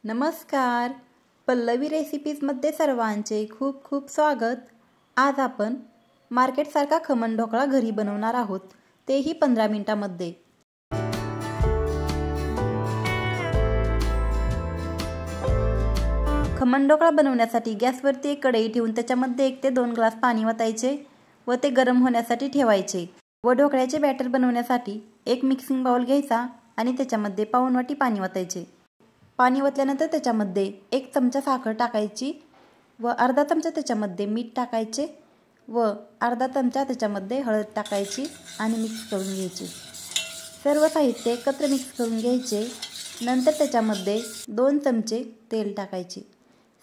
नमस्कार, पल्लवी रेसिपीजमध्ये सर्वांचे खूप खूप स्वागत। आज आपण मार्केटसारखा खमण ढोकळा घरी बनवणार आहोत, तेही 15 मिनिटांमध्ये। खमण ढोकळा बनवण्यासाठी गॅसवरती एक कढई ठेवून त्याच्यामध्ये 1 ते 2 ग्लास पाणी वतायचे व ते गरम होण्यासाठी ठेवायचे। व ढोकळ्याचे बॅटर बनवण्यासाठी एक मिक्सिंग बाउल घ्यायचा आणि त्याच्यामध्ये पाऊण वाटी पाणी वतायचे। पाणी ओतल्यानंतर त्याच्यामध्ये 1 चमचा साखर टाकायची व अर्धा चमचा त्याच्यामध्ये मीठ टाकायचे व अर्धा चमचा त्याच्यामध्ये हळद टाकायची आणि मिक्स करून घ्यायचे। सर्व साहित्य एकत्र मिक्स करून घ्यायचे। नंतर त्याच्यामध्ये 2 चमचे तेल टाकायचे।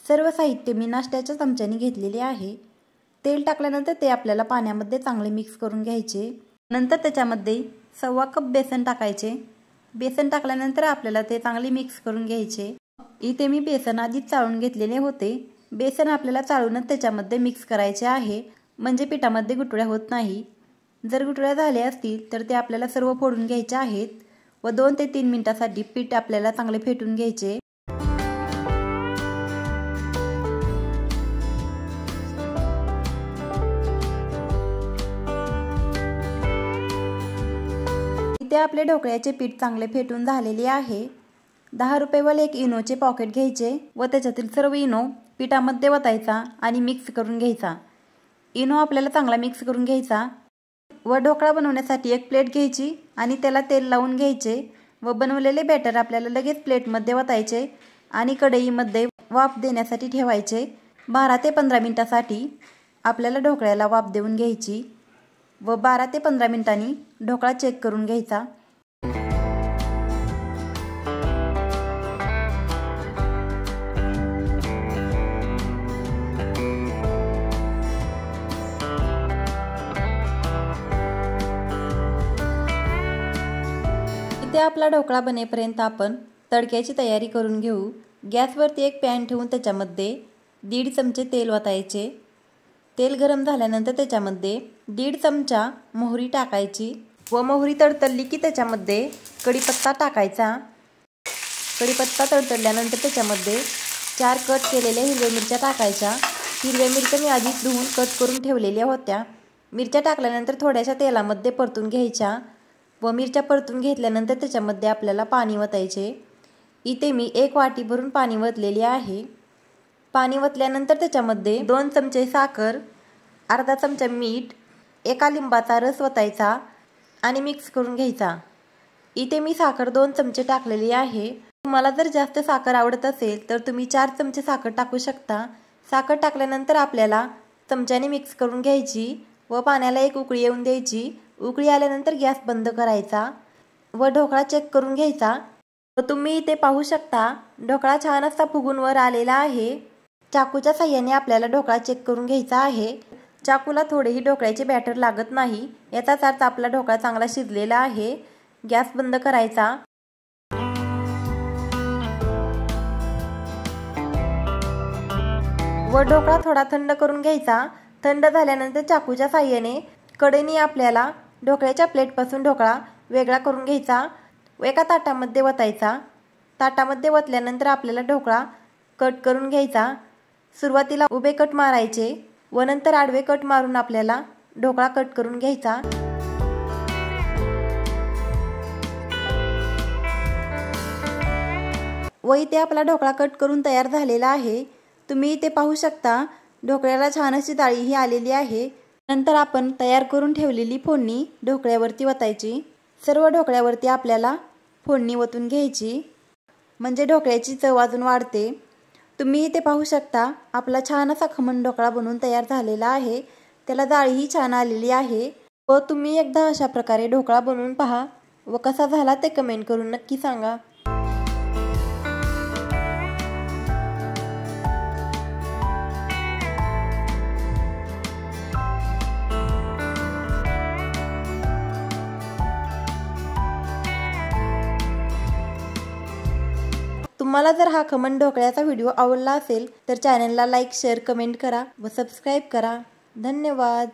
सर्व साहित्य मी नाश्त्याच्या चमच्याने घेतलेले आहे। तेल टाकल्यानंतर ते आपल्याला पाण्यामध्ये चांगले मिक्स करून घ्यायचे। नंतर त्याच्यामध्ये 1/2 कप बेसन टाकायचे। बेसन टाकल्यानंतर आपल्याला ते चांगले मिक्स करून घ्यायचे। इथे मी बेसन आधीच चाळून घेतलेले होते। बेसन आपल्याला चाळूनच त्याच्यामध्ये मिक्स करायचे आहे, म्हणजे पिठामध्ये गुठळ्या होत नाही। जर गुठळ्या झाल्या असतील तर ते आपल्याला सर्व फोडून घ्यायचे आहेत व 2 ते 3 मिनिटांसाठी पीठ आपल्याला चांगले फेटून घ्यायचे। इथे आपले ढोकळ्याचे पीठ चांगले फेटून झालेले आहे। 10 रुपयेवाले एक इनोचे पॉकेट घ्यायचे व त्याच्यातील सर्व इनो पिठामध्ये वतायचा आणि मिक्स करून घ्यायचा। इनो आपल्याला चांगला मिक्स करून घ्यायचा व ढोकळा बनवण्यासाठी एक प्लेट घ्यायची आणि त्याला तेल लावून घ्यायचे व बनवलेले बॅटर आपल्याला लगेच प्लेटमध्ये वतायचे आणि कढईमध्ये वाफ देण्यासाठी ठेवायचे। 12 ते 15 मिनिटांसाठी आपल्याला ढोकळ्याला वाफ देऊन घ्यायची व 12 ते 15 मिनिटांनी ढोकळा चेक करून घ्यायचा। इथे आपला ढोकळा बनेपर्यंत आपण तडक्याची तयारी करून घेऊ। गॅसवरती एक पॅन ठेवून त्याच्यामध्ये 1.5 चमचे तेल वतायचे। तेल गरम झाल्यानंतर त्याच्यामध्ये 1.5 चमचा मोहरी टाकायची व मोहरी तडतडली की त्याच्यामध्ये कढीपत्ता टाकायचा। कढीपत्ता तडतडल्यानंतर त्याच्यामध्ये 4 कट केलेल्या हिरव्या मिरच्या टाकायच्या। हिरव्या मिरच्या मी आधीच धुवून कट करून ठेवलेल्या होत्या। मिरच्या टाकल्यानंतर थोड्याशा तेलामध्ये परतून घ्यायच्या व मिरच्या परतून घेतल्यानंतर त्याच्यामध्ये आपल्याला पाणी वतायचे। इथे मी 1 वाटी भरून पाणी वतलेले आहे। पाणी वतल्यानंतर त्याच्यामध्ये 2 चमचे साखर, अर्धा चमचा मीठ, 1 लिंबाचा रस वतायचा आणि मिक्स करून घ्यायचा। इथे मी साखर 2 चमचे टाकलेली आहे। तुम्हाला जर जास्त साखर आवडत असेल तर तुम्ही 4 चमचे साखर टाकू शकता। साखर टाकल्यानंतर आपल्याला चमच्याने मिक्स करून घ्यायची व पाण्याला एक उकळी येऊन द्यायची। उकळी आल्यानंतर गॅस बंद करायचा व ढोकळा चेक करून घ्यायचा। व तुम्ही इथे पाहू शकता ढोकळा छान असा फुगून वर आलेला आहे। चाकूच्या साहाय्याने आपल्याला ढोकळा चेक करून घ्यायचा आहे। चाकूला थोडेही ढोकळ्याचे बॅटर लागत नाही, याचाच अर्थ आपला ढोकळा चांगला शिजलेला आहे। गॅस बंद करायचा व ढोकळा थोडा थंड करून घ्यायचा। थंड झाल्यानंतर चाकूच्या साहाय्याने कढईने आपल्याला ढोकळ्याच्या प्लेटपासून ढोकळा वेगळा करून घ्यायचा व एका ताटामध्ये वतायचा। ताटामध्ये वतल्यानंतर आपल्याला ढोकळा कट करून घ्यायचा। सुरुवातीला उभे कट मारायचे व नंतर आडवे कट मारून आपल्याला ढोकळा कट करून घ्यायचा। व इथे आपला ढोकळा कट करून तयार झालेला आहे। तुम्ही इथे पाहू शकता ढोकळ्याला छान अशी जाळीही आलेली आहे। नंतर आपण तयार करून ठेवलेली फोडणी ढोकळ्यावरती वतायची। सर्व ढोकळ्यावरती आपल्याला फोडणी वतून घ्यायची, म्हणजे ढोकळ्याची चव अजून वाढते। तुम्ही इथे पाहू शकता आपला छान असा खमण ढोकळा बनवून तयार झालेला आहे। त्याला जाळीही छान आलेली आहे व तुम्ही एकदा अशा प्रकारे ढोकळा बनवून पहा व कसा झाला ते कमेंट करून नक्की सांगा। तुम्हाला जर हा खमण ढोकळ्याचा व्हिडिओ आवडला असेल तर चॅनलला लाईक, शेअर, कमेंट करा व सबस्क्राईब करा। धन्यवाद।